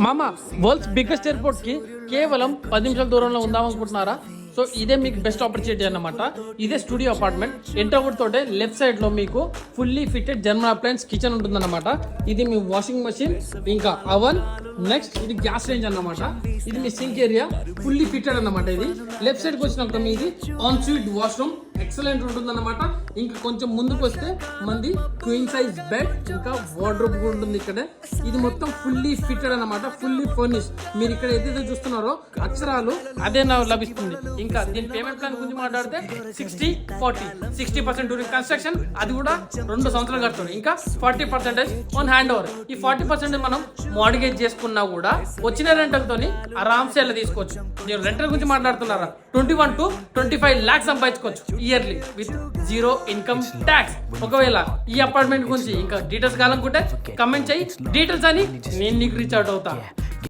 మామ world's biggest airport కి కేవలం 10 నిమిషాల దూరంలో ఉందామనుకుంటున్నారా? సో ఇదే మీకు బెస్ట్ ఆపర్చునిటీ అన్నమాట. ఇదే స్టూడియో అపార్ట్మెంట్. ఎంటర్ తోటే లెఫ్ట్ సైడ్ లో మీకు fully fitted German appliance kitchen ఉంటుందన్నమాట. ఇది మీ వాషింగ్ మెషిన్, ఇంకా అవన్, నెక్స్ట్ ఇది గ్యాస్ రేంజ్ అన్నమాట. ఇది మీ సింక్ ఏరియా ఫుల్లీ ఫిటెడ్ అన్నమాట. ఇది లెఫ్ట్ సైడ్ కి వచ్చినప్పుడు మీది ఆన్ స్వీట్ వాష్రూమ్ ఎక్సలెంట్ ఉంటుందన్నమాట. ఇంకా కొంచెం ముందుకు వస్తే మంది క్వీన్ సైజ్ బెడ్, ఇంకా వార్డ్రోబ్ కూడా ఉంటుంది ఇక్కడ. ఇది మొత్తం ఫుల్లీ ఫిటెడ్ అన్నమాట, ఫుల్లీ ఫర్నిష్. మీరు ఇక్కడ ఏదైతే చూస్తున్నారో అక్షరాలు అదే నాకు లభిస్తుంది. ఇంకా దీని పేమెంట్ ప్లాన్ గురించి మాట్లాడితే 60% డ్యూరింగ్ కన్స్ట్రక్షన్, అది కూడా 2 సంవత్సరాలు కడుతుంది. ఇంకా 40% ఆన్ హ్యాండ్ ఓవర్. ఈ 40% మనం మార్గేజ్ చేసుకున్నా కూడా వచ్చిన రెంటల్ తోని ఆరామ్సే అలా తీసుకోవచ్చు. మీరు రెంటల్ గురించి మాట్లాడుతున్నారా, 21 to 25 lakhs సంపాదించుకోవచ్చు ఇయర్లీ విత్ 0 ఇన్కమ్ ట్యాక్స్. ఒకవేళ ఈ అపార్ట్మెంట్ గురించి ఇంకా డీటెయిల్స్ కావాలనుకుంటే కమెంట్ చేయి, డీటెయిల్స్ అని నేను నీకు రీచ్ అవుట్ అవుతా.